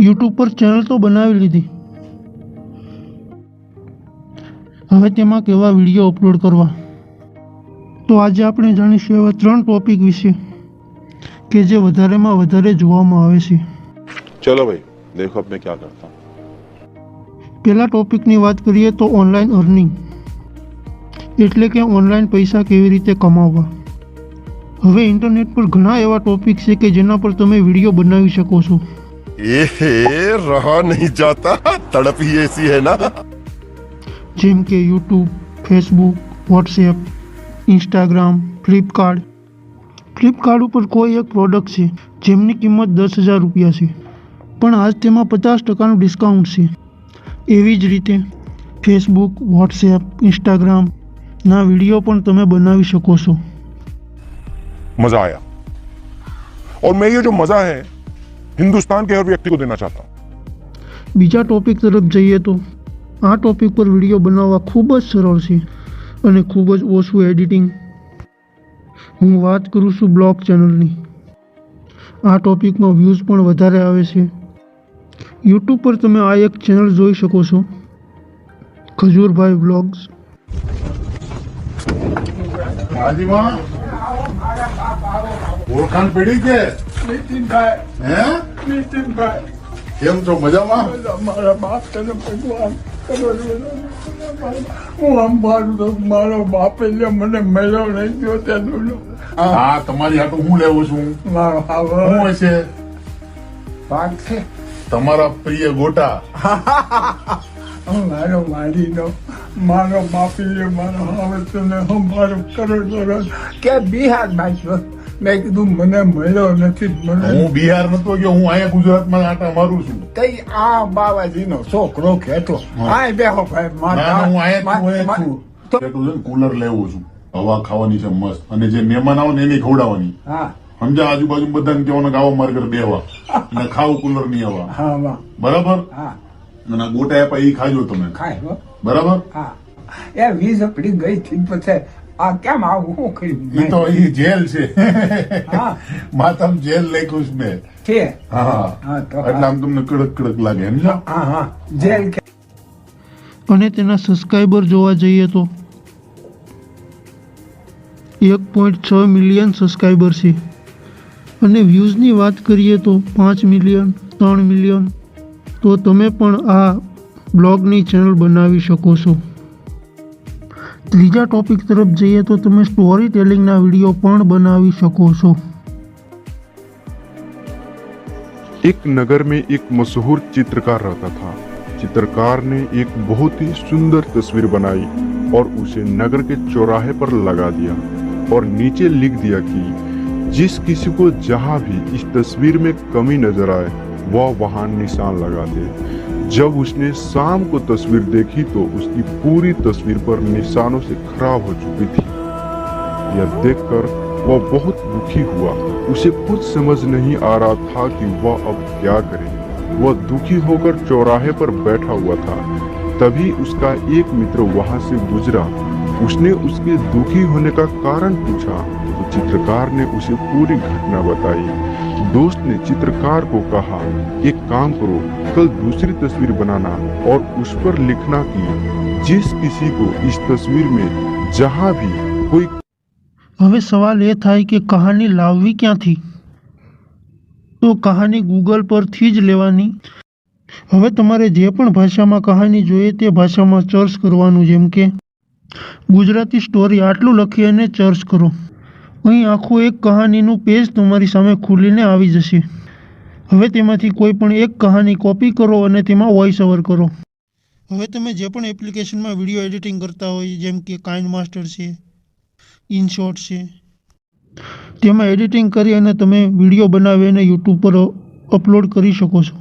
YouTube પર channel તો બનાવી લીધી, હવે તેમાં કેવા વિડીયો અપલોડ કરવા? તો આજે આપણે જાણીશું એવા 3 ટોપિક વિશે કે જે વધારેમાં વધારે જોવામાં આવે છે. चलो भाई देखो अब मैं क्या करता हूँ. પહેલા ટોપિકની વાત કરીએ તો ઓનલાઈન અર્નિંગ, એટલે કે ઓનલાઈન પૈસા કેવી રીતે કમાવવા. હવે ઇન્ટરનેટ પર ઘણા એવા ટોપિક છે કે જેના પર તમે વિડીયો બનાવી શકો છો. रहा नहीं जाता, तड़प ही ऐसी है ना. જેમ કે YouTube, Facebook, WhatsApp, Instagram, Flipkart ઉપર કોઈ એક પ્રોડક્ટ છે જેમની કિંમત 10,000 રૂપિયા છે, પણ આજ તેમાં 50% ડિસ્કાઉન્ટ છે. એવી જ રીતે ફેસબુક, વોટ્સએપ, ઇન્સ્ટાગ્રામના વિડીયો પણ તમે બનાવી શકો છો. मजा आया और मैं ये जो मजा है हिंदुस्तान के हर व्यक्ति को देना चाहता हूँ. બીજા ટોપિક તરફ જઈએ તો આ ટોપિક પર વિડીયો બનાવવા ખૂબ જ સરળ છે અને ખૂબ જ ઓછું એડિટિંગ. હું વાત કરું છું બ્લોગ ચેનલની. આ ટોપિકમાં વ્યૂઝ પણ વધારે આવે છે. યુટ્યુબ પર તમે આ એક ચેનલ જોઈ શકો છો, ખજૂરભાઈ વ્લોગ્સ. ઓળખાણ પડી કે હે કેમ છો? મજામાં? મારા બાપ તને ભગવાન હું અંબાડું તો મારો બાપે જે મને મળ્યો નહીં ગયો તેનું હા, તમારી હાટું હું લેવું છું. મારો શું હશે? ભાગ છે તમારા પ્રિય ગોટા. મારો મારીનો મારો બાપી મારો હવે તને મારો કરોડ કે બિહાર બાજુ મેં કીધું મને મળ્યો નથી. મને હું બિહાર નતો ગયો, હું અહીંયા ગુજરાતમાં આટા મારું છું. કઈ આ બાવાજીનો છોકરો ખેતો આ બેહો ભાઈ ના, ના, હું અહીંયા છું. પેટું છે ને કુલર લેવું છું, હવા ખાવાની છે મસ્ત, અને જે મહેમાન આવે ને એને ખવડાવવાની. હા સમજા? આજુબાજુ બધાને કહેવાનું કે આવો મારે ઘરે બેહવા અને ખાવું કુલર ની હવા. હા વાહ બરાબર? હા અને ગોટા આપ્યા એ ખાજો તમે. ખાય હો. બરાબર? હા એ વીજ પડી ગઈ થી પછી આ કેમ આવું શું ઈ કર્યું તો ઈ જેલ છે. હા માથામાં જેલ લખ્યું છે મેં. છે હા, હા તો એટલે આમ તમને કડક કડક લાગે એમ છે. હા હા જેલ કે અને તેના સબસ્ક્રાઈબર જોવા જઈએ તો 1.6 મિલિયન સબસ્ક્રાઈબર છે, અને વ્યૂઝની વાત કરીએ તો 5 મિલિયન, 3 મિલિયન. તો તમે પણ આ બ્લોગની ચેનલ બનાવી શકો છો. ત્રીજા ટોપિક તરફ જઈએ તો તમે સ્ટોરી ટેલિંગના વિડીયો પણ બનાવી શકો છો. एक नगर में एक मशहूर चित्रकार रहता था. चित्रकार ने एक बहुत ही सुंदर तस्वीर बनाई और उसे नगर के चौराहे पर लगा दिया और नीचे लिख दिया कि जिस किसी को जहां भी इस तस्वीर में कमी नजर आए वह वहां निशान लगा दे. जब उसने शाम को तस्वीर देखी तो उसकी पूरी तस्वीर पर निशानों से खराब हो चुकी थी. यह देखकर वह बहुत दुखी हुआ. उसे खुद समझ नहीं आ रहा था कि वह अब क्या करे. वह दुखी होकर चौराहे पर बैठा हुआ था. तभी उसका एक मित्र वहां से गुजरा. उसने उसके दुखी होने का कारण पूछा तो चित्रकार ने उसे पूरी घटना बताई. दोस्त ने चित्रकार को कहा, एक काम करो, कल दूसरी तस्वीर बनाना और उस पर लिखना कि जिस किसी को इस तस्वीर में जहां भी कोई. હવે સવાલ એ થાય કે કહાની લાવવી ક્યાંથી? તો કહાની ગૂગલ પરથી જ લેવાની. હવે તમારે જે પણ ભાષામાં કહાની જોઈએ તે ભાષામાં સર્ચ કરવાનું. જેમ કે ગુજરાતી સ્ટોરી આટલું લખી અને સર્ચ કરો. અહીં આખું એક કહાનીનું પેજ તમારી સામે ખુલીને આવી જશે. હવે તેમાંથી કોઈ પણ એક કહાની કોપી કરો અને તેમાં વોઇસ ઓવર કરો. હવે તમે જે પણ એપ્લિકેશનમાં વિડીયો એડિટિંગ કરતા હોય, જેમ કે કાઇનમાસ્ટર છે, ઇનશોટ છે, તેમાં એડિટિંગ કરી અને તમે વિડીયો બનાવી અને યુટ્યુબ પર અપલોડ કરી શકો છો.